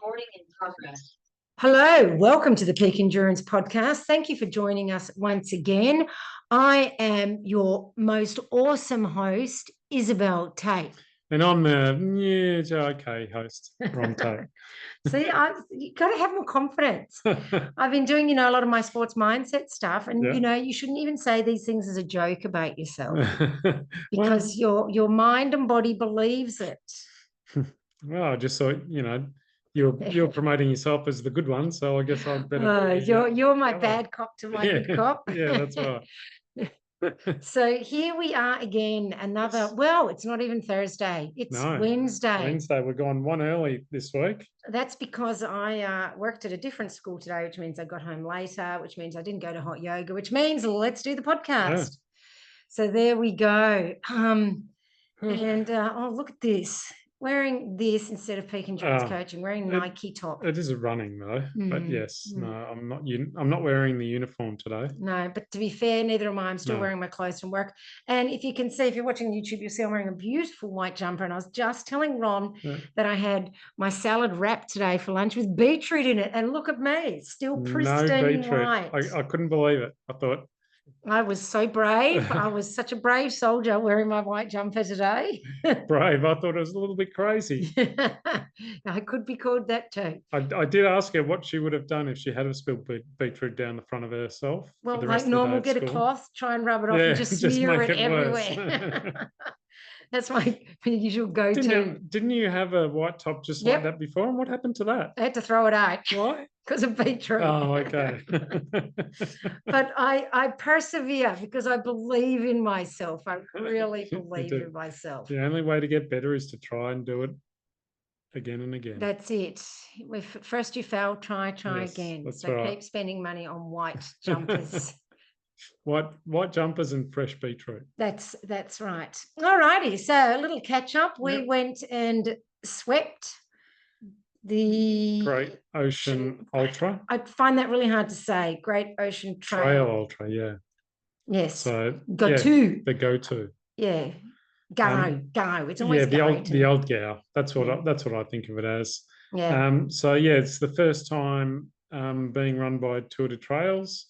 Recording in progress. Hello, welcome to the Peak Endurance Podcast. Thank you for joining us once again. I am your most awesome host, Isabel Tate. And I'm the okay host, Ron Tate. See, you've got to have more confidence. I've been doing, a lot of my sports mindset stuff, and you shouldn't even say these things as a joke about yourself because your mind and body believes it. Well, I just thought, you're promoting yourself as the good one, so I guess I'd better. You're my bad cop to my good cop. Yeah, that's right. So here we are again, it's not even Thursday, it's Wednesday. Wednesday, we're gone one early this week. That's because I worked at a different school today, which means I got home later, which means I didn't go to hot yoga, which means let's do the podcast. Yeah. So there we go. Look at this. Wearing this instead of Peak Endurance Coaching, wearing Nike top. It is running though, but yes, no, I'm not wearing the uniform today. No, but to be fair, neither am I. I'm still wearing my clothes from work. And if you can see, if you're watching YouTube, you'll see I'm wearing a beautiful white jumper. And I was just telling Ron that I had my salad wrap today for lunch with beetroot in it. And look at me, still pristine white. I couldn't believe it. I thought, I was so brave. I was such a brave soldier wearing my white jumper today. Brave. I thought it was a little bit crazy. I could be called that too. I did ask her what she would have done if she had spilled beetroot down the front of herself. Well, like normal, get a cloth, try and rub it off and just smear it everywhere. That's my usual go-to. Didn't you have a white top just like that before? And what happened to that? I had to throw it out. Why? Because of beetroot. Oh, okay. But I persevere because I believe in myself. I really believe in myself. The only way to get better is to try and do it again and again. That's it. If first you fail, try again. So right. Keep spending money on white jumpers. White jumpers and fresh beetroot. That's right. All righty. So a little catch up. We went and swept the Great Ocean Ultra. I find that really hard to say. Great Ocean Trail Ultra, yeah. Yes. So go-to. The go-to. Yeah. Go. It's always the old Gow. That's what I think of it as. Yeah. It's the first time being run by Tour de Trails.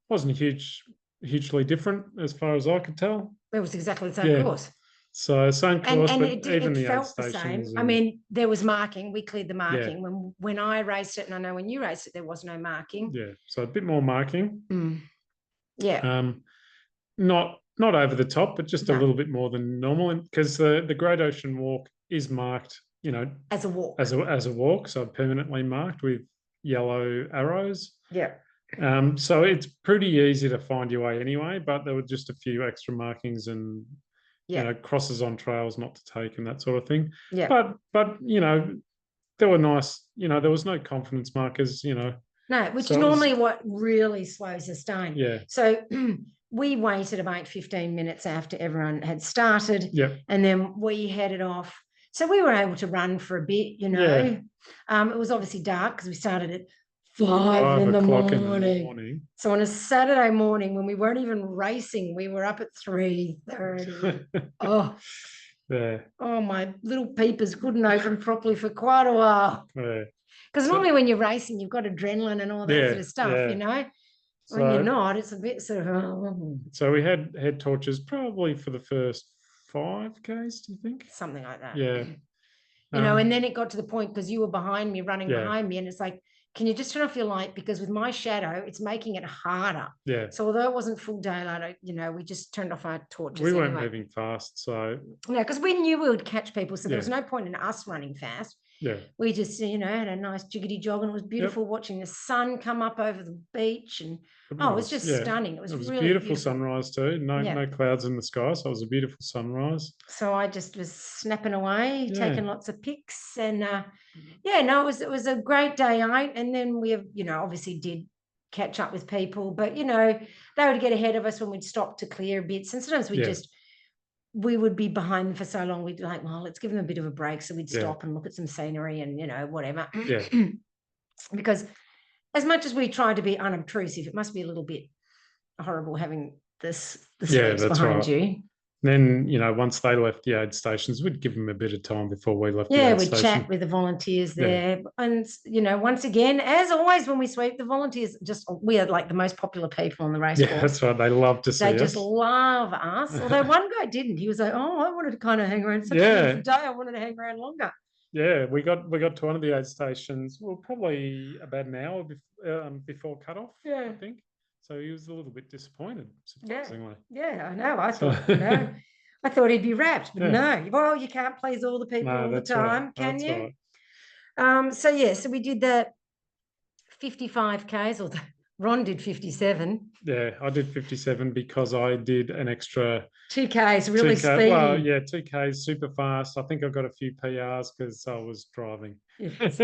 Wasn't hugely different as far as I could tell. It was exactly the same course. So same course, and but even the felt the same. I mean, there was marking. We cleared the marking. Yeah. When I raced it, and I know when you raced it, there was no marking. Yeah, so a bit more marking. Yeah. Not over the top, but just a little bit more than normal. Because the Great Ocean Walk is marked, as a walk. As a walk, so permanently marked with yellow arrows. Yeah. So it's pretty easy to find your way anyway, but there were just a few extra markings and crosses on trails not to take and that sort of thing. Yeah. But there were nice, there was no confidence markers, No, which is normally what really slows us down. Yeah. So we waited about 15 minutes after everyone had started. Yeah. And then we headed off. So we were able to run for a bit, Yeah. It was obviously dark because we started at 5 in the morning. So on a Saturday morning when we weren't even racing, we were up at 3:30. Oh, my little peepers couldn't open properly for quite a while. Yeah. Because normally when you're racing, you've got adrenaline and all that sort of stuff, So, when you're not, it's a bit sort of... So we had head torches probably for the first 5Ks, do you think? Something like that. Yeah. And then it got to the point because you were behind me, running behind me, and it's like, can you just turn off your light? Because with my shadow, it's making it harder. Yeah. So although it wasn't full daylight, we just turned off our torches. We weren't moving fast, so... No, because we knew we would catch people, so there was no point in us running fast. Yeah. We just, had a nice jiggity jog, and it was beautiful watching the sun come up over the beach. And it was just stunning. It was really beautiful sunrise too. No clouds in the sky, so it was a beautiful sunrise. So I just was snapping away, taking lots of pics, and it was a great day out. And then we obviously did catch up with people, but they would get ahead of us when we'd stop to clear bits, and sometimes we would be behind them for so long, we'd be like, well, let's give them a bit of a break. So we'd stop and look at some scenery and, whatever. Yeah. Because as much as we try to be unobtrusive, it must be a little bit horrible having the streets behind you. Then, once they left the aid stations, we'd give them a bit of time before we left the Yeah, aid we'd station. chat with the volunteers Yeah. there. And, once again, as always, when we sweep, the volunteers we are like the most popular people on the race Yeah, course. that's right. They love to see They us. just love us. Although one guy didn't. He was like, "Oh, I wanted to kind of hang around. Such a Yeah. beautiful day. I wanted to hang around longer." Yeah, we got to one of the aid stations. Well, probably about an hour before cutoff. Yeah. I think. So he was a little bit disappointed, Yeah. surprisingly. Yeah, I know. I So- thought, I thought he'd be wrapped, but Yeah. no. Well, you can't please all the people No, all the that's right. time, can That's you? right. So we did the 55Ks, or Ron did 57. Yeah, I did 57 because I did an extra 2Ks, really 2K. speedy. Well, yeah, 2Ks super fast. I think I got a few PRs because I was driving. Yes.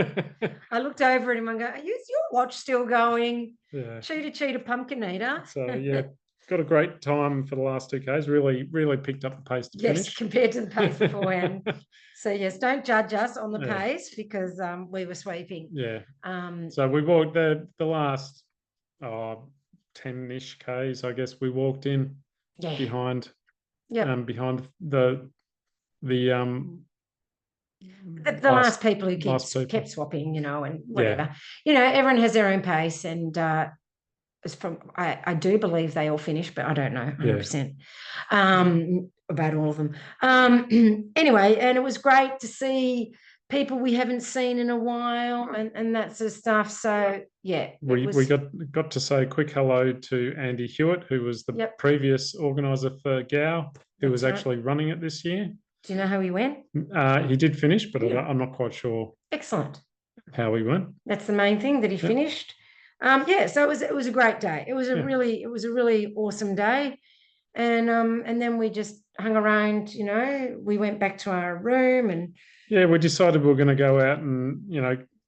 I looked over at him and go, "Is your watch still going? Yeah. Cheetah, pumpkin eater." So yeah, got a great time for the last 2Ks. Really picked up the pace to Yes, finish. compared to the pace beforehand. So yes, don't judge us on the Yeah. pace because we were sweeping. Yeah. Um, So we walked the last 10-ish Ks, I guess. We walked in yeah. behind Yep. the last people who last people. kept swapping, and whatever. Everyone has their own pace, and I do believe they all finished, but I don't know 100% about all of them. Anyway, and it was great to see people we haven't seen in a while and that sort of stuff. So yeah, we got to say a quick hello to Andy Hewitt, who was the previous organizer for GOW, who was actually running it this year. Do you know how he went? He did finish, but I'm not quite sure. Excellent. How he went. That's the main thing, that he finished. So it was a great day. It was a really awesome day. And then we just hung around, we went back to our room and we decided we were going to go out and,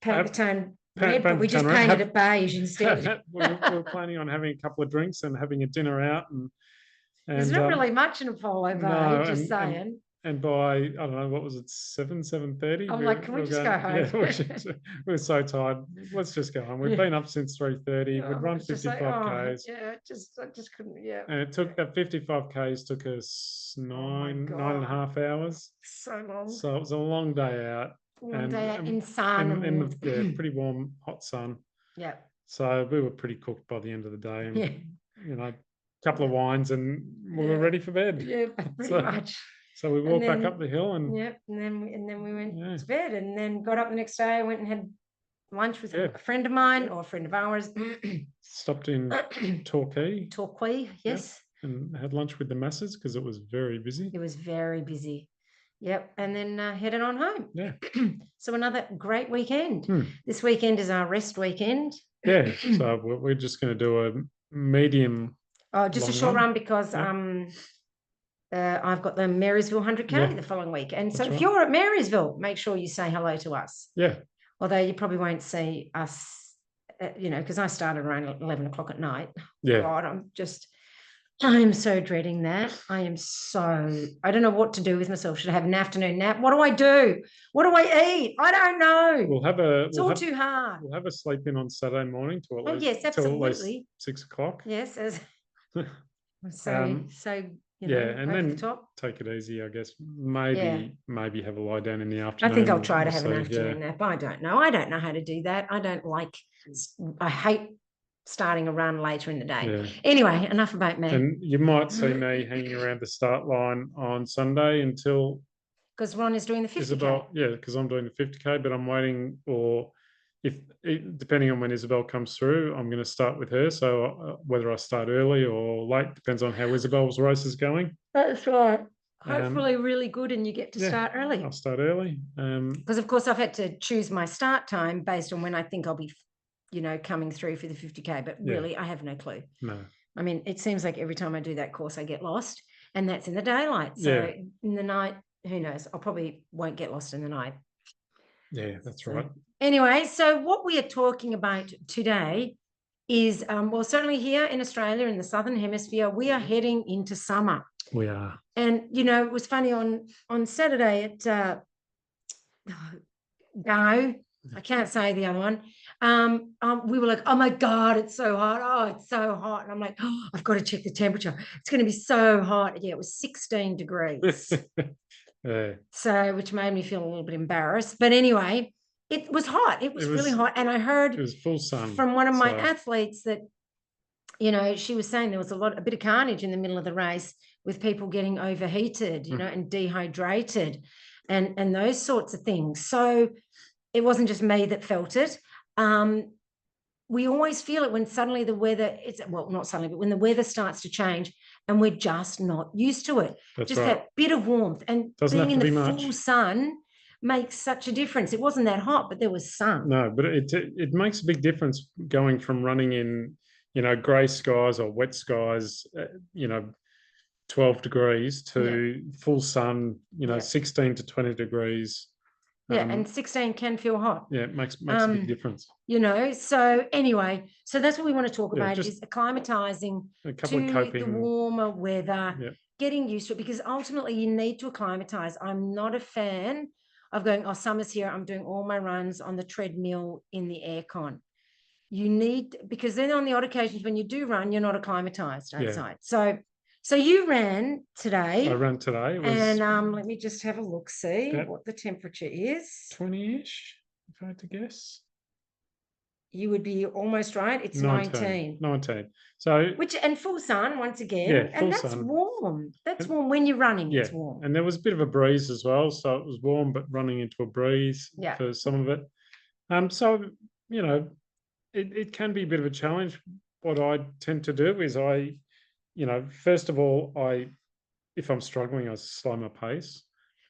paint the town red, but we just painted it beige instead. we were planning on having a couple of drinks and having a dinner out and there's not really much in Apollo Bay, just saying. And by, I don't know, what was it, 7:30? I'm like, can we just go home? Yeah, we were so tired. Let's just go home. We've been up since 3:30. We'd run 55Ks. I just couldn't, And it took, that 55Ks took us 9.5 hours. So long. So it was a long day out. In sun. And pretty warm, hot sun. Yeah. So we were pretty cooked by the end of the day. And, a couple of wines and we were ready for bed. Yeah, pretty much. So we walked back up the hill and and then we went to bed and then got up the next day. I went and had lunch with a friend of mine or a friend of ours. Stopped in Torquay. Yes. And had lunch with the masses because it was very busy. It was very busy. Yep. And then headed on home. Yeah. So another great weekend. This weekend is our rest weekend. Yeah. So we're just going to do a medium. Oh, just a short run because I've got the Marysville 100K the following week. And so if you're at Marysville, make sure you say hello to us. Yeah. Although you probably won't see us, because I started around 11 o'clock at night. Yeah. God, I am so dreading that. I don't know what to do with myself. Should I have an afternoon nap? What do I do? What do I eat? I don't know. It's all too hard. We'll have a sleep in on Saturday morning till at least, yes, absolutely. till at least 6 o'clock. Yes. And then take it easy, I guess. Maybe have a lie down in the afternoon. I think I'll try to have an afternoon nap. I don't know how to do that. I hate starting a run later in the day. Yeah. Anyway, enough about me. And you might see me hanging around the start line on Sunday until... Because Ron is doing the 50K. Isabel, because I'm doing the 50K, but I'm waiting for... depending on when Isabel comes through, I'm going to start with her. So whether I start early or late depends on how Isabel's race is going. That's right. Hopefully really good and you get to start early. I'll start early. Because of course I've had to choose my start time based on when I think I'll be, coming through for the 50K. But really, I have no clue. No. I mean, it seems like every time I do that course, I get lost. And that's in the daylight. So in the night, who knows? I probably won't get lost in the night. Yeah, that's right. Anyway, so what we are talking about today is, certainly here in Australia, in the Southern Hemisphere, we are heading into summer. We are. And, it was funny on Saturday at GOW, I can't say the other one. We were like, oh my God, it's so hot. Oh, it's so hot. And I'm like, oh, I've got to check the temperature. It's going to be so hot. Yeah, it was 16 degrees. Yeah. So, which made me feel a little bit embarrassed. But anyway, it was hot. It was really hot. And I heard It was full sun. from one of my so- athletes that, she was saying there was a bit of carnage in the middle of the race with people getting overheated, and dehydrated and those sorts of things. So it wasn't just me that felt it. We always feel it when suddenly the weather, not suddenly, but when the weather starts to change and we're just not used to it. That's just right. that bit of warmth and Doesn't being have in to the be full much. sun makes such a difference. It wasn't that hot, but there was sun. No, but it makes a big difference going from running in, grey skies or wet skies, 12 degrees to full sun, 16 to 20 degrees. Yeah, and 16 can feel hot. Yeah, it makes a big difference. So anyway, so that's what we want to talk Yeah, about just is acclimatizing a couple of to coping. the warmer weather, Yeah. getting used to it, because ultimately you need to acclimatize. I'm not a fan of going, oh, summer's here, I'm doing all my runs on the treadmill in the aircon. You need, because then on the odd occasions when you do run, you're not acclimatized outside. So you ran today. I ran today. It was and let me just have a look, see what the temperature is. 20-ish, if I had to guess. You would be almost right. It's 19. 19. So and full sun once again. Yeah, full and that's sun. warm. That's warm when you're running. Yeah, it's warm. and there was a bit of a breeze as well, so it was warm, but running into a breeze for some of it. So it can be a bit of a challenge. What I tend to do is first of all, if I'm struggling, I slow my pace.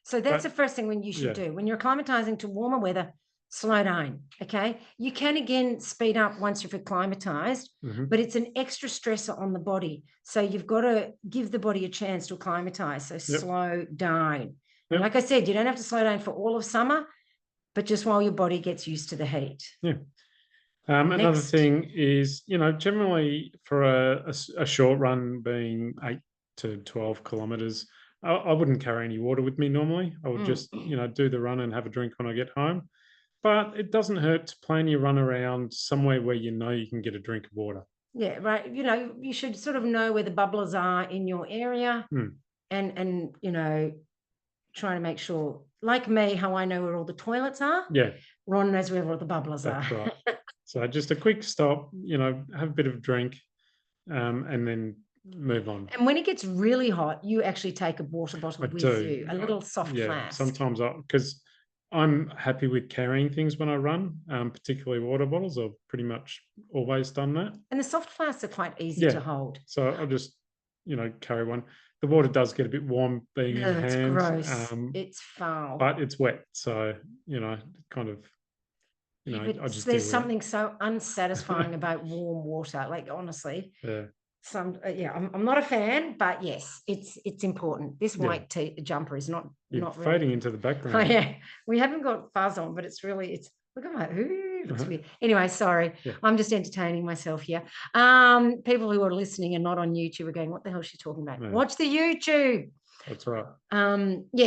So that's the first thing when you should do. When you're acclimatizing to warmer weather, slow down, okay? You can again speed up once you've acclimatized, but it's an extra stressor on the body. So you've got to give the body a chance to acclimatize. So slow down. And like I said, you don't have to slow down for all of summer, but just while your body gets used to the heat. Yeah. Another thing is, generally for a short run being 8 to 12 kilometers, I wouldn't carry any water with me normally. I would just, do the run and have a drink when I get home. But it doesn't hurt to plan your run around somewhere where you can get a drink of water. Yeah, right. You should sort of know where the bubblers are in your area and trying to make sure, like me, how I know where all the toilets are. Yeah. Ron knows where all the bubblers are. That's right. So just a quick stop, have a bit of a drink and then move on. And when it gets really hot, you actually take a water bottle with you, a little soft flask. Sometimes because I'm happy with carrying things when I run, particularly water bottles. I've pretty much always done that. And the soft flasks are quite easy to hold. So I'll just, carry one. The water does get a bit warm being in hand. It's gross. It's foul. But it's wet. So, kind of, I just there's something so unsatisfying about warm water. Like, honestly. Yeah. I'm not a fan, but yes, it's important. This white jumper is not fading really into the background. Oh, yeah, we haven't got fuzz on, but it's look at my looks weird. Anyway, sorry, I'm just entertaining myself here. People who are listening and not on YouTube are going, "What the hell is she talking about?" Yeah. Watch the YouTube. That's right.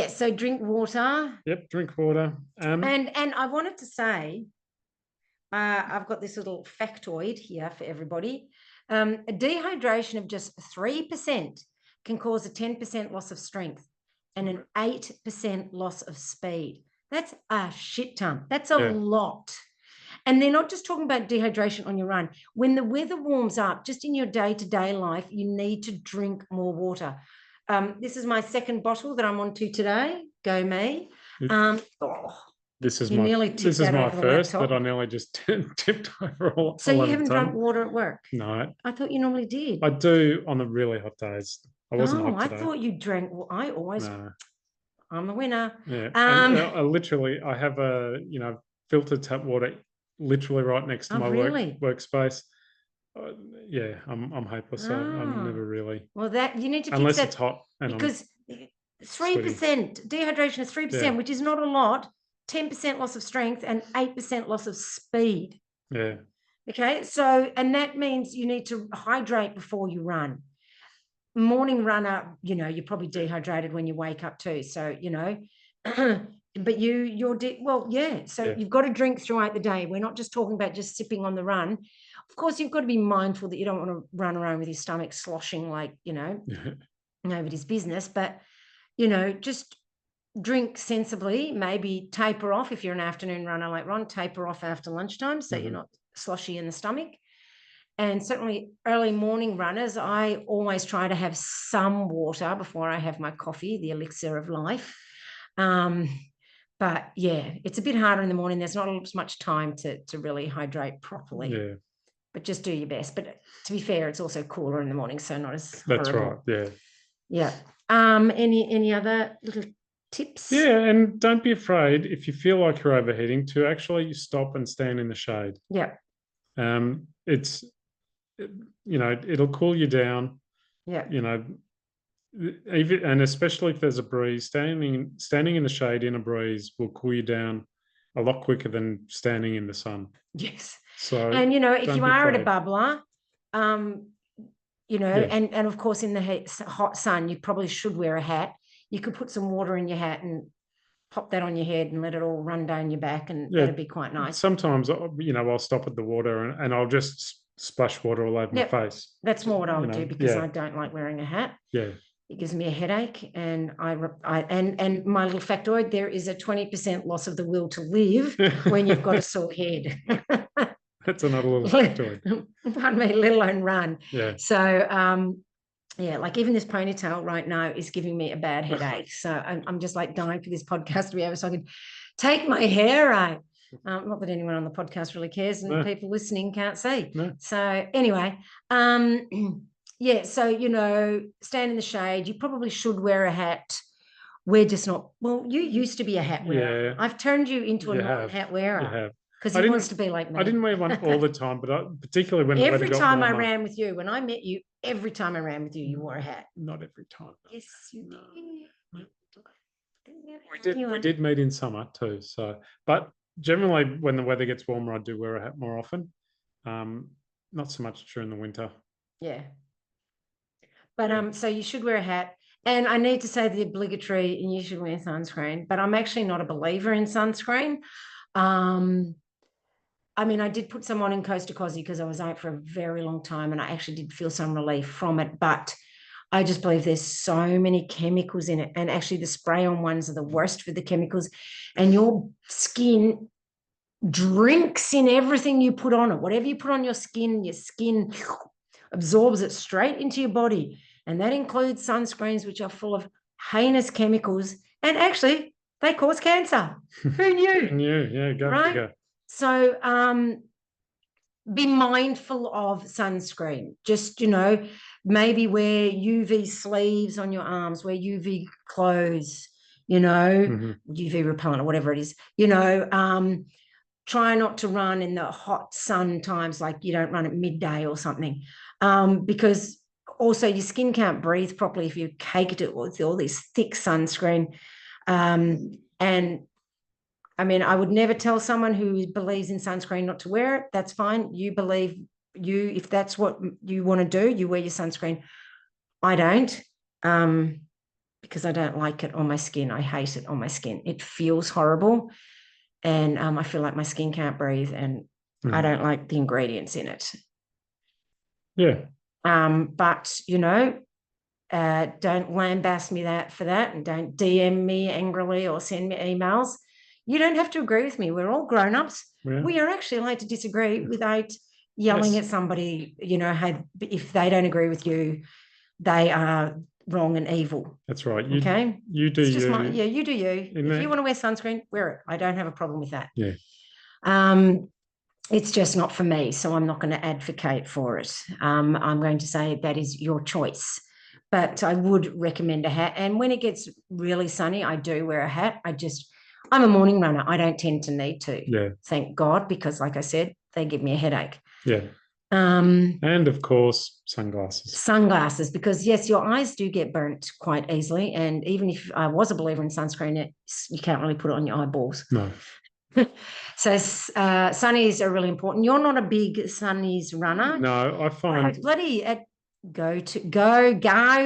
So drink water. Yep, drink water. And I wanted to say, I've got this little factoid here for everybody. A dehydration of just 3% can cause a 10% loss of strength and an 8% loss of speed. That's a shit ton. That's a lot. And they're not just talking about dehydration on your run. When the weather warms up, just in your day-to-day life, you need to drink more water. This is my second bottle that I'm on to today. Go me. This is my first, but I nearly just tipped over all. So you haven't drunk water at work? No. I thought you normally did. I do on the really hot days. I wasn't hot today. I thought you drank. I always. No. I'm the winner. Yeah. And I have a filtered tap water literally right next to my workspace. I'm hopeless. I'm never really. Well, that you need to unless it's hot because 3% dehydration is 3%, which is not a lot. 10% loss of strength and 8% loss of speed. Yeah. Okay. So, and that means you need to hydrate before you run. Morning runner, you're probably dehydrated when you wake up too. So, but well, yeah. So Yeah. you've got to drink throughout the day. We're not just talking about just sipping on the run. Of course, you've got to be mindful that you don't want to run around with your stomach sloshing like, nobody's business. But, just drink sensibly, maybe taper off if you're an afternoon runner like Ron, taper off after lunchtime so you're not sloshy in the stomach. And certainly early morning runners, I always try to have some water before I have my coffee, the elixir of life. But yeah, it's a bit harder in the morning. There's not as much time to really hydrate properly. Yeah. But just do your best. But to be fair, it's also cooler in the morning, so not as That's horrible. right. Yeah. Yeah. Any other little tips? Yeah, and don't be afraid if you feel like you're overheating to actually stop and stand in the shade. Yeah. It's it'll cool you down. Yeah. Even, and especially if there's a breeze, standing in the shade in a breeze will cool you down a lot quicker than standing in the sun. Yes. So, and if you are at a bubbler, and of course in the hot sun, you probably should wear a hat. You could put some water in your hat and pop that on your head and let it all run down your back, and that'd be quite nice. Sometimes, I'll stop at the water and I'll just splash water all over my face. That's more what I would do because I don't like wearing a hat. Yeah. It gives me a headache, and and my little factoid: there is a 20% loss of the will to live when you've got a sore head. That's another little factoid. Pardon me, let alone run. Yeah. So, like even this ponytail right now is giving me a bad headache. So I'm just like dying for this podcast to be over so I can take my hair out. Not that anyone on the podcast really cares, and people listening can't see. No. So anyway, yeah, so, stand in the shade. You probably should wear a hat. We're just not, well, you used to be a hat wearer. Yeah. I've turned you into a non-hat wearer. You have. Because he wants to be like me. I didn't wear one all the time, but particularly when every time I ran with you, when I met you, every time I ran with you, you wore a hat. Not every time. Yes, you did. We did meet in summer too. So, but generally when the weather gets warmer, I do wear a hat more often. Not so much during the winter. Yeah. But so you should wear a hat. And I need to say the obligatory, and you should wear sunscreen, but I'm actually not a believer in sunscreen. I mean, I did put some on in Coast to Cosy because I was out for a very long time and I actually did feel some relief from it. But I just believe there's so many chemicals in it. And actually the spray-on ones are the worst for the chemicals. And your skin drinks in everything you put on it. Whatever you put on your skin absorbs it straight into your body. And that includes sunscreens, which are full of heinous chemicals. And actually, they cause cancer. Who knew? Who knew? Yeah, go figure. So be mindful of sunscreen. Just, maybe wear UV sleeves on your arms, wear UV clothes, UV repellent or whatever it is, try not to run in the hot sun times, like you don't run at midday or something, because also your skin can't breathe properly if you caked it with all this thick sunscreen. And I mean, I would never tell someone who believes in sunscreen not to wear it. That's fine. If that's what you want to do, you wear your sunscreen. I don't, because I don't like it on my skin. I hate it on my skin. It feels horrible. And I feel like my skin can't breathe, and I don't like the ingredients in it. Yeah. But, don't lambaste me for that, and don't DM me angrily or send me emails. You don't have to agree with me. We're all grown-ups. Yeah. We are actually allowed to disagree without yelling at somebody, if they don't agree with you, they are wrong and evil. That's right. You do you. You do you. If you want to wear sunscreen, wear it. I don't have a problem with that. Yeah. It's just not for me, so I'm not going to advocate for it. I'm going to say that is your choice. But I would recommend a hat. And when it gets really sunny, I do wear a hat. I'm a morning runner. I don't tend to need to. Yeah. Thank God, because like I said, they give me a headache. Yeah. And of course, sunglasses. Sunglasses, because yes, your eyes do get burnt quite easily. And even if I was a believer in sunscreen, you can't really put it on your eyeballs. No. So sunnies are really important. You're not a big sunnies runner. No, I find go,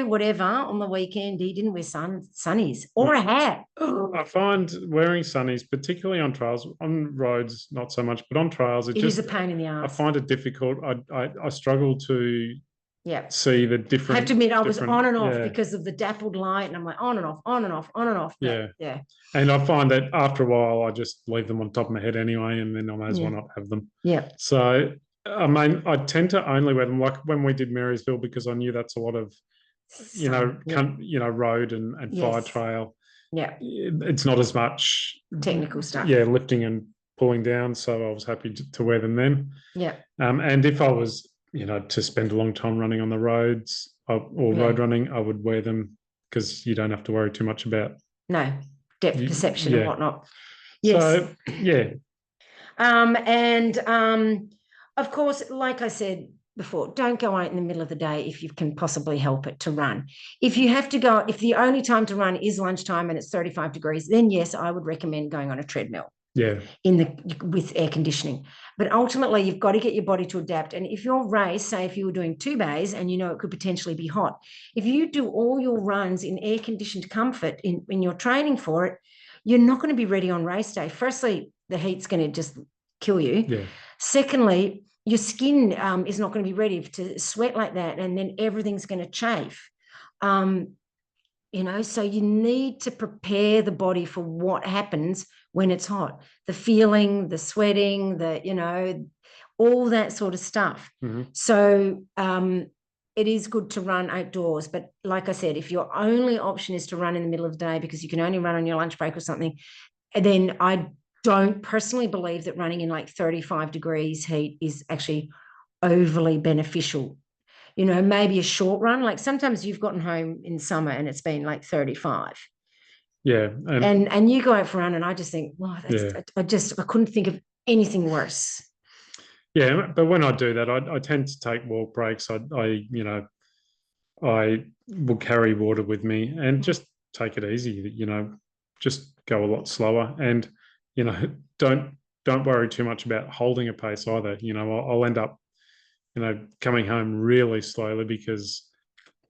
whatever on the weekend. He didn't wear sunnies or a hat. I find wearing sunnies, particularly on trails, on roads, not so much, but on trails, It is a pain in the I ass. find it difficult. I struggle to Yeah. see the different. I have to admit, I was on and off yeah. because of the dappled light, and I'm like on and off, on and off, on and off. Yeah. Yeah. And I find that after a while, I just leave them on top of my head anyway, and then I may as well Yeah. not have them. Yeah. So, I mean, I tend to only wear them, like when we did Marysville, because I knew that's a lot of, road and fire Yes. trail. Yeah. It's not as much Technical stuff. Yeah, lifting and pulling down. So I was happy to wear them then. Yeah. And if I was, to spend a long time running on the roads or road running, I would wear them because you don't have to worry too much about depth perception and whatnot. Yes. So yeah. And of course, like I said before, don't go out in the middle of the day if you can possibly help it to run. If you have to go, if the only time to run is lunchtime and it's 35 degrees, then yes, I would recommend going on a treadmill. Yeah. With air conditioning. But ultimately, you've got to get your body to adapt. And if your race, say if you were doing 2 bays and it could potentially be hot, if you do all your runs in air conditioned comfort when you're training for it, you're not going to be ready on race day. Firstly, the heat's going to just kill you. Yeah. Secondly, your skin is not going to be ready to sweat like that, and then everything's going to chafe. So you need to prepare the body for what happens when it's hot. The feeling, the sweating, all that sort of stuff. Mm-hmm. So it is good to run outdoors. But like I said, if your only option is to run in the middle of the day because you can only run on your lunch break or something, then I don't personally believe that running in like 35 degrees heat is actually overly beneficial. Maybe a short run. Like sometimes you've gotten home in summer and it's been like 35. Yeah. And you go out for a run and I just think, I couldn't think of anything worse. Yeah, but when I do that, I tend to take walk breaks. I will carry water with me and just take it easy. Just go a lot slower, and don't worry too much about holding a pace either. I'll end up coming home really slowly because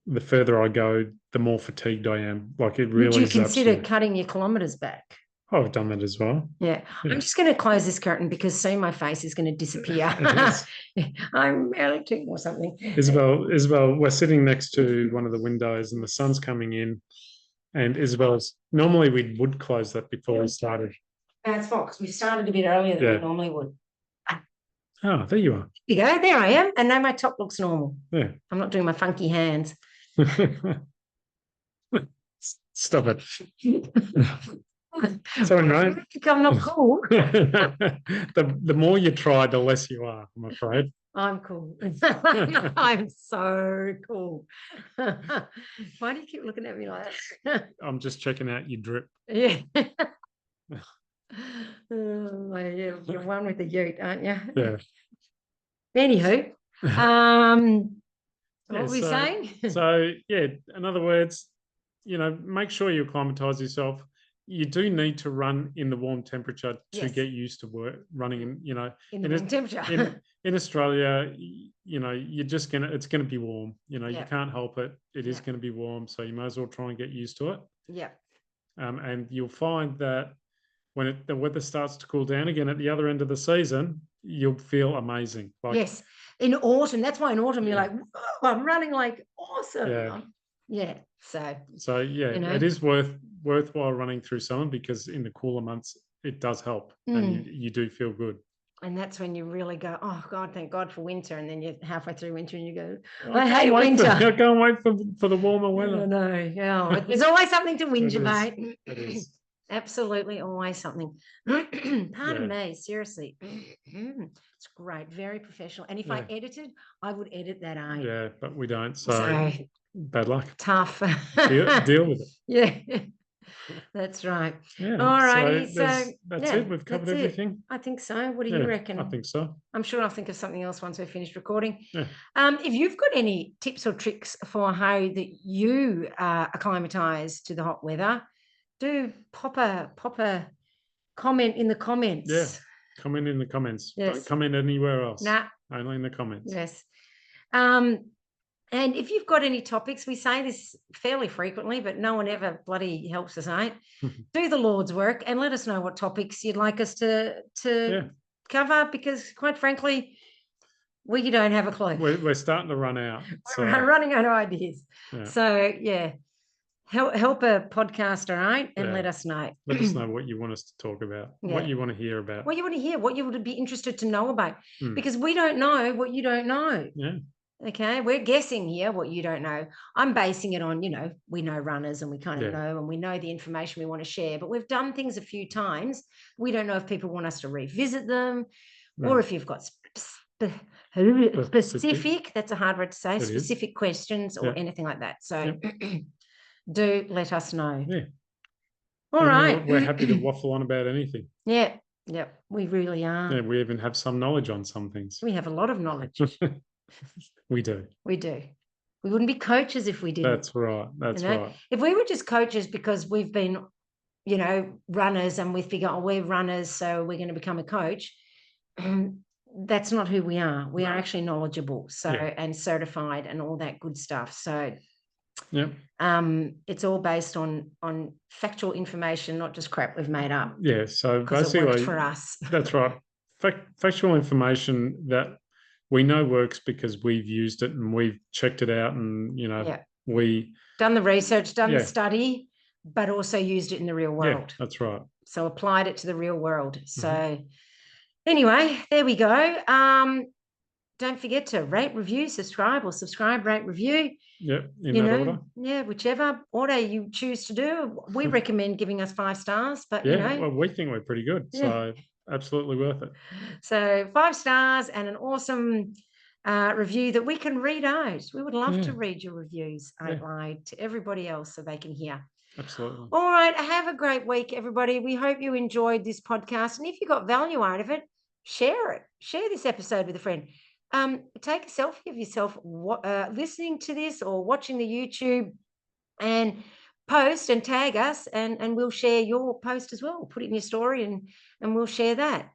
the further I go, the more fatigued I am. Like it really. Would you consider cutting your kilometres back? Oh, I've done that as well. Yeah. I'm just going to close this curtain because soon my face is going to disappear. I'm electric or something. Isabel, we're sitting next to one of the windows and the sun's coming in. And Isabel's, normally we would close that before we started. That's fine because we started a bit earlier than we normally would. Oh, there you are. You go, there I am. And now my top looks normal. Yeah. I'm not doing my funky hands. Stop it. So, right? I'm not cool. The more you try, the less you are, I'm afraid. I'm cool. I'm so cool. Why do you keep looking at me like that? I'm just checking out your drip. Yeah. You're one with the ute, aren't you? Yeah. Anywho, what were we saying? So, in other words, make sure you acclimatise yourself. You do need to run in the warm temperature to get used to running in the warm temperature. In Australia, it's going to be warm. You can't help it. It is going to be warm, so you may as well try and get used to it. Yeah. And you'll find that when the weather starts to cool down again at the other end of the season, you'll feel amazing. Yes. In autumn, that's why in autumn you're like, oh, I'm running like awesome. Yeah. So it is worthwhile running through summer because in the cooler months it does help and you do feel good. And that's when you really go, oh God, thank God for winter. And then you're halfway through winter and you go, I hate winter. I can't wait for the warmer weather. No, yeah. There's always something to whinge about. It is. Absolutely always something. Pardon me, seriously. It's great, very professional. And if I edited, I would edit that out. Yeah, but we don't. So bad luck. Tough. Deal with it. Yeah. That's right. Yeah. All righty. So that's it. We've covered everything. I think so. What do you reckon? I think so. I'm sure I'll think of something else once we've finished recording. Yeah. If you've got any tips or tricks for how that you acclimatise to the hot weather, do pop a comment in the comments. Yeah. Comment in the comments. Yes. Don't comment anywhere else. Nah. Only in the comments. Yes. And if you've got any topics, we say this fairly frequently, but no one ever bloody helps us out. Do the Lord's work and let us know what topics you'd like us to cover, because quite frankly, we don't have a clue. We're starting to run out. We're running out of ideas. Yeah. So yeah, help a podcaster out and let us know. Let us know what you want us to talk about, what you want to hear about. What you want to hear, what you would be interested to know about, because we don't know what you don't know. Yeah. Okay, we're guessing here what you don't know. I'm basing it on, we know runners and we kind of know, and we know the information we want to share, but we've done things a few times. We don't know if people want us to revisit them or if you've got specific, that's a hard word to say, specific questions or anything like that. So do let us know. Yeah. All right. We're happy to waffle on about anything. Yeah. Yep. We really are. Yeah, we even have some knowledge on some things. We have a lot of knowledge. We do. We do. We wouldn't be coaches if we didn't. That's right. That's right. If we were just coaches because we've been, runners and we figure, we're runners, so we're going to become a coach. That's not who we are. We are actually knowledgeable, and certified and all that good stuff. So it's all based on factual information, not just crap we've made up. Yeah. So basically, it worked for us. That's right. Factual information that we know works because we've used it and we've checked it out, and we done the research, done the study, but also used it in the real world. Yeah, that's right. So applied it to the real world. So anyway, there we go. Don't forget to rate, review, subscribe, rate, review. Yep, in that order. Yeah, whichever order you choose to do. We recommend giving us 5 stars, but well, we think we're pretty good. So absolutely worth it. So 5 stars and an awesome review that we can read out. We would love to read your reviews out loud to everybody else so they can hear. Absolutely. All right. Have a great week, everybody. We hope you enjoyed this podcast. And if you got value out of it, share it. Share this episode with a friend. Take a selfie of yourself listening to this or watching the YouTube, and post and tag us, and we'll share your post as well. Put it in your story and we'll share that.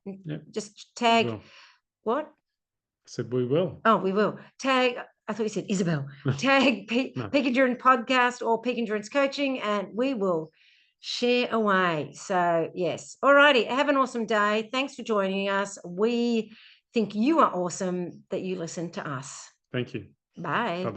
Just tag what? I said we will. Oh, we will. Tag, I thought you said Isabel. Tag Peak Endurance Podcast or Peak Endurance Coaching, and we will share away. So yes. All righty. Have an awesome day. Thanks for joining us. We think you are awesome that you listen to us. Thank you. Bye. Bye-bye.